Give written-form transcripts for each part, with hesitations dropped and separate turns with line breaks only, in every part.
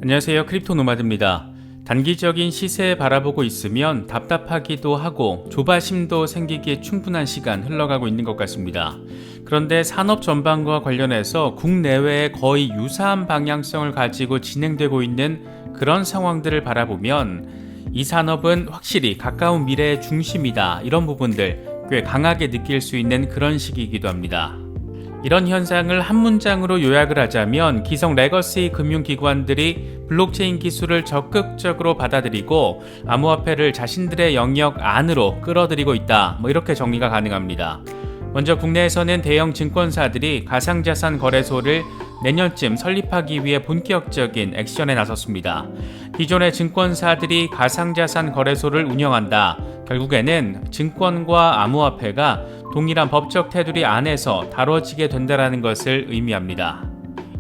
안녕하세요. 크립토 노마드입니다. 단기적인 시세 바라보고 있으면 답답하기도 하고 조바심도 생기기에 충분한 시간 흘러가고 있는 것 같습니다. 그런데 산업 전반과 관련해서 국내외에 거의 유사한 방향성을 가지고 진행되고 있는 그런 상황들을 바라보면 이 산업은 확실히 가까운 미래의 중심이다, 이런 부분들 꽤 강하게 느낄 수 있는 그런 시기이기도 합니다. 이런 현상을 한 문장으로 요약을 하자면 기성 레거시 금융기관들이 블록체인 기술을 적극적으로 받아들이고 암호화폐를 자신들의 영역 안으로 끌어들이고 있다, 이렇게 정리가 가능합니다. 먼저 국내에서는 대형 증권사들이 가상자산 거래소를 내년쯤 설립하기 위해 본격적인 액션에 나섰습니다. 기존의 증권사들이 가상자산 거래소를 운영한다, 결국에는 증권과 암호화폐가 동일한 법적 테두리 안에서 다뤄지게 된다는 것을 의미합니다.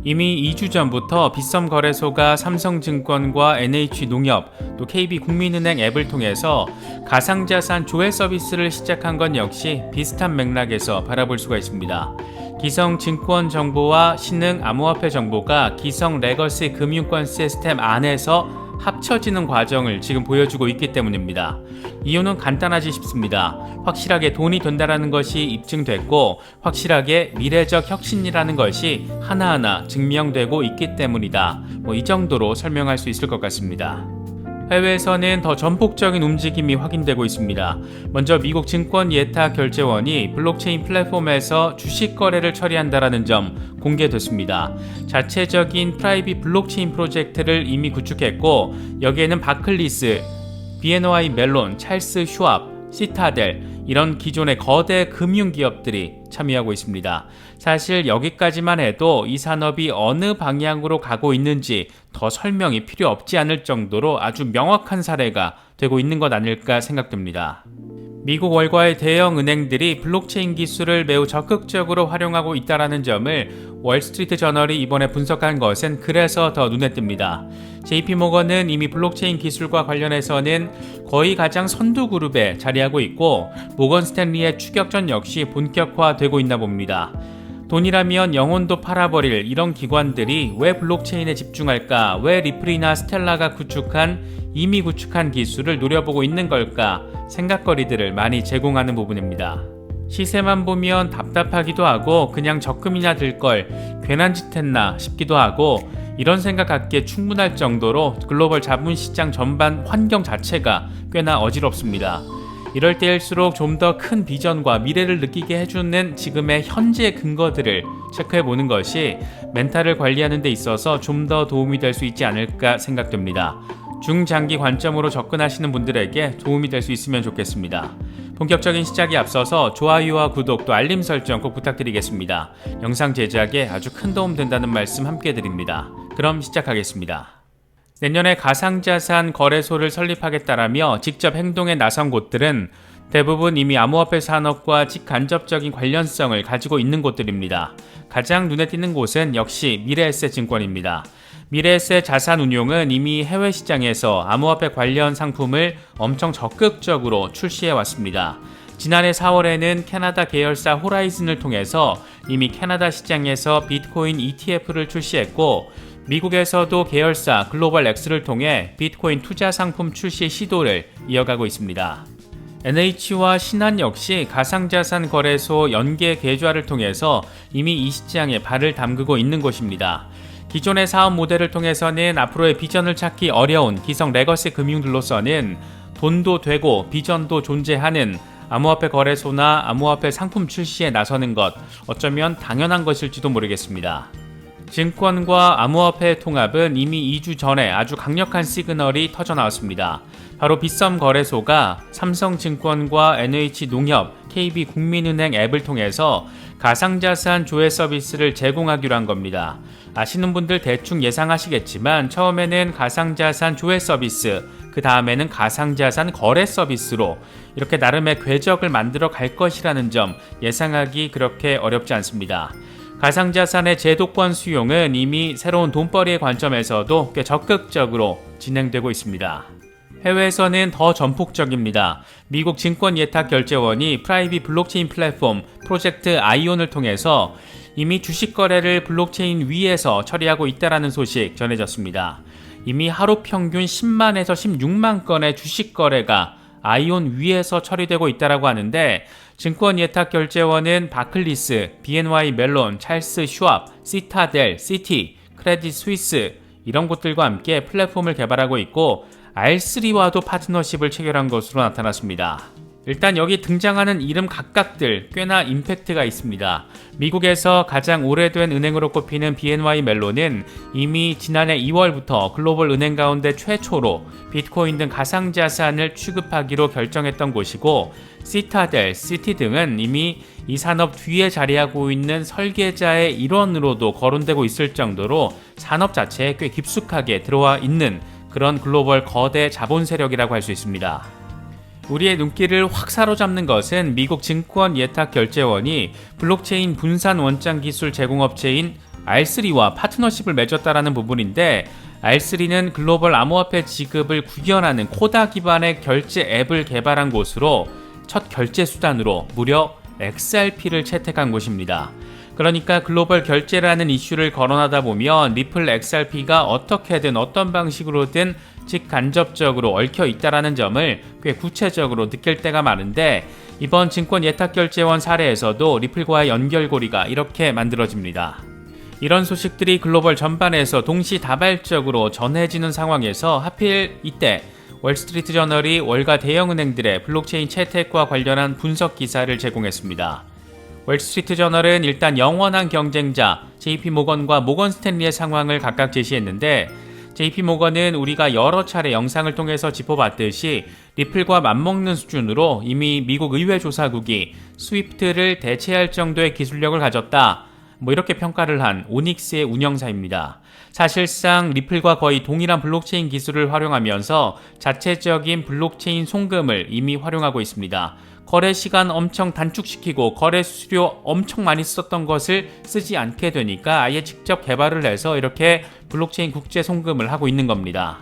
이미 2주 전부터 빗썸 거래소가 삼성증권과 NH농협, 또 KB국민은행 앱을 통해서 가상자산 조회 서비스를 시작한 건 역시 비슷한 맥락에서 바라볼 수가 있습니다. 기성 증권 정보와 신흥 암호화폐 정보가 기성 레거시 금융권 시스템 안에서 합쳐지는 과정을 지금 보여주고 있기 때문입니다. 이유는 간단하지 싶습니다. 확실하게 돈이 된다는 것이 입증됐고 확실하게 미래적 혁신이라는 것이 하나하나 증명되고 있기 때문이다. 이 정도로 설명할 수 있을 것 같습니다. 해외에서는 더 전폭적인 움직임이 확인되고 있습니다. 먼저 미국 증권예탁결제원이 블록체인 플랫폼에서 주식 거래를 처리한다는 점 공개됐습니다. 자체적인 프라이빗 블록체인 프로젝트를 이미 구축했고 여기에는 바클리스, BNY 멜론, 찰스 슈왑, 시타델, 이런 기존의 거대 금융기업들이 참여하고 있습니다. 사실 여기까지만 해도 이 산업이 어느 방향으로 가고 있는지 더 설명이 필요 없지 않을 정도로 아주 명확한 사례가 되고 있는 것 아닐까 생각됩니다. 미국 월가의 대형 은행들이 블록체인 기술을 매우 적극적으로 활용하고 있다는 점을 월스트리트 저널이 이번에 분석한 것은 그래서 더 눈에 띕니다. JP모건은 이미 블록체인 기술과 관련해서는 거의 가장 선두 그룹에 자리하고 있고 모건 스탠리의 추격전 역시 본격화되고 있나 봅니다. 돈이라면 영혼도 팔아버릴 이런 기관들이 왜 블록체인에 집중할까? 왜 리플이나 스텔라가 이미 구축한 기술을 노려보고 있는 걸까? 생각거리들을 많이 제공하는 부분입니다. 시세만 보면 답답하기도 하고 그냥 적금이나 들걸 괜한 짓 했나 싶기도 하고 이런 생각 갖기에 충분할 정도로 글로벌 자본시장 전반 환경 자체가 꽤나 어지럽습니다. 이럴 때일수록 좀 더 큰 비전과 미래를 느끼게 해주는 지금의 현재 근거들을 체크해보는 것이 멘탈을 관리하는 데 있어서 좀 더 도움이 될 수 있지 않을까 생각됩니다. 중장기 관점으로 접근하시는 분들에게 도움이 될 수 있으면 좋겠습니다. 본격적인 시작에 앞서서 좋아요와 구독 또 알림 설정 꼭 부탁드리겠습니다. 영상 제작에 아주 큰 도움 된다는 말씀 함께 드립니다. 그럼 시작하겠습니다. 내년에 가상자산 거래소를 설립하겠다라며 직접 행동에 나선 곳들은 대부분 이미 암호화폐 산업과 직간접적인 관련성을 가지고 있는 곳들입니다. 가장 눈에 띄는 곳은 역시 미래에셋증권입니다. 미래에셋 자산운용은 이미 해외 시장에서 암호화폐 관련 상품을 엄청 적극적으로 출시해 왔습니다. 지난해 4월에는 캐나다 계열사 호라이즌을 통해서 이미 캐나다 시장에서 비트코인 ETF를 출시했고 미국에서도 계열사 글로벌 X를 통해 비트코인 투자 상품 출시 시도를 이어가고 있습니다. NH와 신한 역시 가상자산 거래소 연계 계좌를 통해서 이미 이 시장에 발을 담그고 있는 곳입니다. 기존의 사업 모델을 통해서는 앞으로의 비전을 찾기 어려운 기성 레거시 금융들로서는 돈도 되고 비전도 존재하는 암호화폐 거래소나 암호화폐 상품 출시에 나서는 것, 어쩌면 당연한 것일지도 모르겠습니다. 증권과 암호화폐 통합은 이미 2주 전에 아주 강력한 시그널이 터져나왔습니다. 바로 빗썸 거래소가 삼성증권과 NH농협, KB국민은행 앱을 통해서 가상자산 조회 서비스를 제공하기로 한 겁니다. 아시는 분들 대충 예상하시겠지만 처음에는 가상자산 조회 서비스, 그 다음에는 가상자산 거래 서비스로 이렇게 나름의 궤적을 만들어 갈 것이라는 점 예상하기 그렇게 어렵지 않습니다. 가상자산의 제도권 수용은 이미 새로운 돈벌이의 관점에서도 꽤 적극적으로 진행되고 있습니다. 해외에서는 더 전폭적입니다. 미국 증권예탁결제원이 프라이빗 블록체인 플랫폼 프로젝트 아이온을 통해서 이미 주식 거래를 블록체인 위에서 처리하고 있다는 소식 전해졌습니다. 이미 하루 평균 10만에서 16만 건의 주식 거래가 아이온 위에서 처리되고 있다고 하는데, 증권 예탁 결제원은 바클리스, BNY 멜론, 찰스 슈왑, 시타델, 시티, 크레딧 스위스 이런 곳들과 함께 플랫폼을 개발하고 있고 R3와도 파트너십을 체결한 것으로 나타났습니다. 일단 여기 등장하는 이름 각각들 꽤나 임팩트가 있습니다. 미국에서 가장 오래된 은행으로 꼽히는 BNY 멜론은 이미 지난해 2월부터 글로벌 은행 가운데 최초로 비트코인 등 가상자산을 취급하기로 결정했던 곳이고, 시타델, 시티 등은 이미 이 산업 뒤에 자리하고 있는 설계자의 일원으로도 거론되고 있을 정도로 산업 자체에 꽤 깊숙하게 들어와 있는 그런 글로벌 거대 자본 세력이라고 할 수 있습니다. 우리의 눈길을 확 사로잡는 것은 미국 증권 예탁 결제원이 블록체인 분산 원장 기술 제공업체인 R3와 파트너십을 맺었다라는 부분인데, R3는 글로벌 암호화폐 지급을 구현하는 코다 기반의 결제 앱을 개발한 곳으로 첫 결제 수단으로 무려 XRP를 채택한 곳입니다. 그러니까 글로벌 결제라는 이슈를 거론하다 보면 리플 XRP가 어떻게든 어떤 방식으로든 직간접적으로 얽혀 있다라는 점을 꽤 구체적으로 느낄 때가 많은데, 이번 증권 예탁결제원 사례에서도 리플과의 연결고리가 이렇게 만들어집니다. 이런 소식들이 글로벌 전반에서 동시다발적으로 전해지는 상황에서 하필 이때 월스트리트 저널이 월가 대형은행들의 블록체인 채택과 관련한 분석 기사를 제공했습니다. 월스트리트 저널은 일단 영원한 경쟁자 JP모건과 모건스탠리의 상황을 각각 제시했는데, JP모건은 우리가 여러 차례 영상을 통해서 짚어봤듯이 리플과 맞먹는 수준으로 이미 미국 의회 조사국이 스위프트를 대체할 정도의 기술력을 가졌다, 이렇게 평가를 한 오닉스의 운영사입니다. 사실상 리플과 거의 동일한 블록체인 기술을 활용하면서 자체적인 블록체인 송금을 이미 활용하고 있습니다. 거래 시간 엄청 단축시키고 거래 수수료 엄청 많이 썼던 것을 쓰지 않게 되니까 아예 직접 개발을 해서 이렇게 블록체인 국제 송금을 하고 있는 겁니다.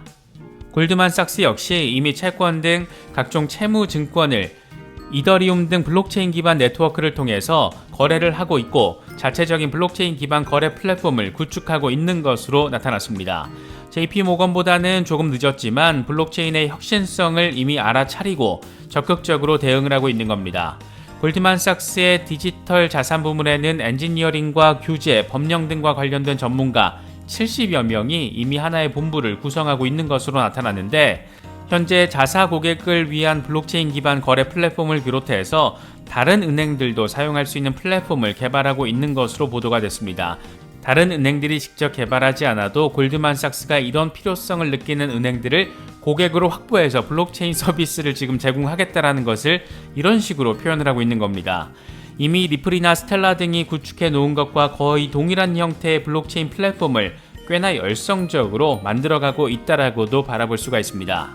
골드만삭스 역시 이미 채권 등 각종 채무 증권을 이더리움 등 블록체인 기반 네트워크를 통해서 거래를 하고 있고, 자체적인 블록체인 기반 거래 플랫폼을 구축하고 있는 것으로 나타났습니다. JP모건보다는 조금 늦었지만 블록체인의 혁신성을 이미 알아차리고 적극적으로 대응을 하고 있는 겁니다. 골드만삭스의 디지털 자산 부문에는 엔지니어링과 규제, 법령 등과 관련된 전문가 70여 명이 이미 하나의 본부를 구성하고 있는 것으로 나타났는데, 현재 자사 고객을 위한 블록체인 기반 거래 플랫폼을 비롯해서 다른 은행들도 사용할 수 있는 플랫폼을 개발하고 있는 것으로 보도가 됐습니다. 다른 은행들이 직접 개발하지 않아도 골드만삭스가 이런 필요성을 느끼는 은행들을 고객으로 확보해서 블록체인 서비스를 지금 제공하겠다라는 것을 이런 식으로 표현을 하고 있는 겁니다. 이미 리플이나 스텔라 등이 구축해 놓은 것과 거의 동일한 형태의 블록체인 플랫폼을 꽤나 열성적으로 만들어가고 있다라고도 바라볼 수가 있습니다.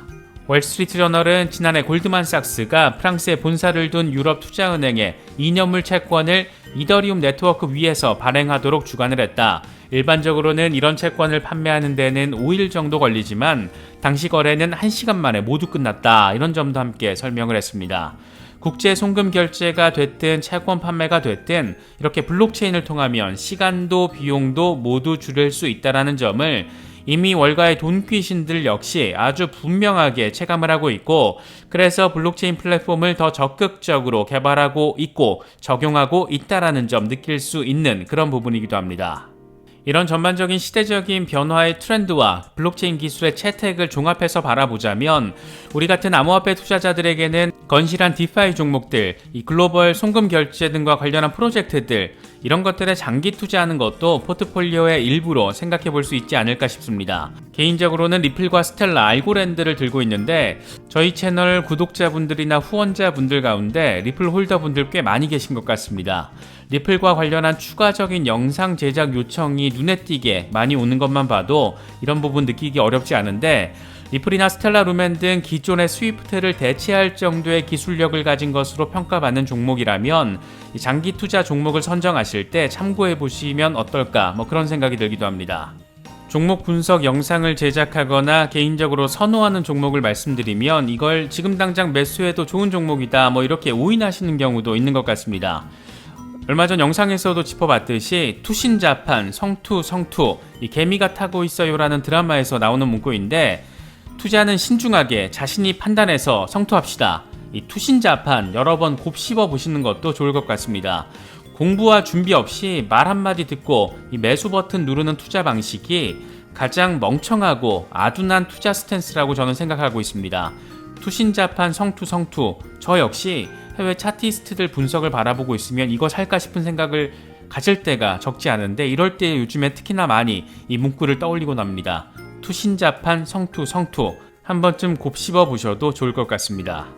월스트리트 저널은 지난해 골드만삭스가 프랑스에 본사를 둔 유럽 투자은행에 이념물 채권을 이더리움 네트워크 위에서 발행하도록 주관을 했다. 일반적으로는 이런 채권을 판매하는 데는 5일 정도 걸리지만 당시 거래는 1시간 만에 모두 끝났다. 이런 점도 함께 설명을 했습니다. 국제 송금 결제가 됐든 채권 판매가 됐든 이렇게 블록체인을 통하면 시간도 비용도 모두 줄일 수 있다는 점을 이미 월가의 돈귀신들 역시 아주 분명하게 체감을 하고 있고, 그래서 블록체인 플랫폼을 더 적극적으로 개발하고 있고 적용하고 있다는 점 느낄 수 있는 그런 부분이기도 합니다. 이런 전반적인 시대적인 변화의 트렌드와 블록체인 기술의 채택을 종합해서 바라보자면 우리 같은 암호화폐 투자자들에게는 건실한 디파이 종목들, 이 글로벌 송금 결제 등과 관련한 프로젝트들, 이런 것들에 장기 투자하는 것도 포트폴리오의 일부로 생각해 볼 수 있지 않을까 싶습니다. 개인적으로는 리플과 스텔라, 알고랜드를 들고 있는데 저희 채널 구독자분들이나 후원자분들 가운데 리플 홀더분들 꽤 많이 계신 것 같습니다. 리플과 관련한 추가적인 영상 제작 요청이 눈에 띄게 많이 오는 것만 봐도 이런 부분 느끼기 어렵지 않은데, 리플이나 스텔라 루멘 등 기존의 스위프트를 대체할 정도의 기술력을 가진 것으로 평가받는 종목이라면 장기 투자 종목을 선정하실 때 참고해 보시면 어떨까, 그런 생각이 들기도 합니다. 종목 분석 영상을 제작하거나 개인적으로 선호하는 종목을 말씀드리면 이걸 지금 당장 매수해도 좋은 종목이다 이렇게 오인하시는 경우도 있는 것 같습니다. 얼마 전 영상에서도 짚어봤듯이 투신자판 성투 이 개미가 타고 있어요라는 드라마에서 나오는 문구인데, 투자는 신중하게 자신이 판단해서 성투합시다. 이 투신자판 여러 번 곱씹어 보시는 것도 좋을 것 같습니다. 공부와 준비 없이 말 한마디 듣고 이 매수 버튼 누르는 투자 방식이 가장 멍청하고 아둔한 투자 스탠스라고 저는 생각하고 있습니다. 투신자판 성투 저 역시 해외 차티스트들 분석을 바라보고 있으면 이거 살까 싶은 생각을 가질 때가 적지 않은데, 이럴 때 요즘에 특히나 많이 이 문구를 떠올리곤 합니다. 투신자판 성투 한 번쯤 곱씹어 보셔도 좋을 것 같습니다.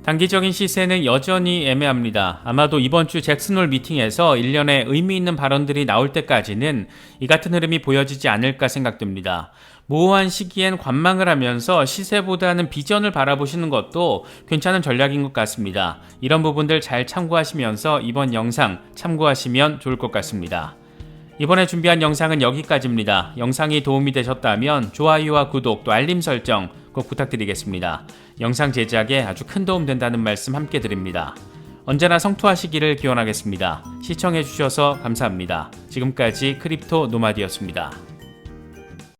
단기적인 시세는 여전히 애매합니다. 아마도 이번 주 잭슨홀 미팅에서 일련의 의미 있는 발언들이 나올 때까지는 이 같은 흐름이 보여지지 않을까 생각됩니다. 모호한 시기엔 관망을 하면서 시세보다는 비전을 바라보시는 것도 괜찮은 전략인 것 같습니다. 이런 부분들 잘 참고하시면서 이번 영상 참고하시면 좋을 것 같습니다. 이번에 준비한 영상은 여기까지입니다. 영상이 도움이 되셨다면 좋아요와 구독 또 알림 설정 꼭 부탁드리겠습니다. 영상 제작에 아주 큰 도움 된다는 말씀 함께 드립니다. 언제나 성투하시기를 기원하겠습니다. 시청해주셔서 감사합니다. 지금까지 크립토 노마디였습니다.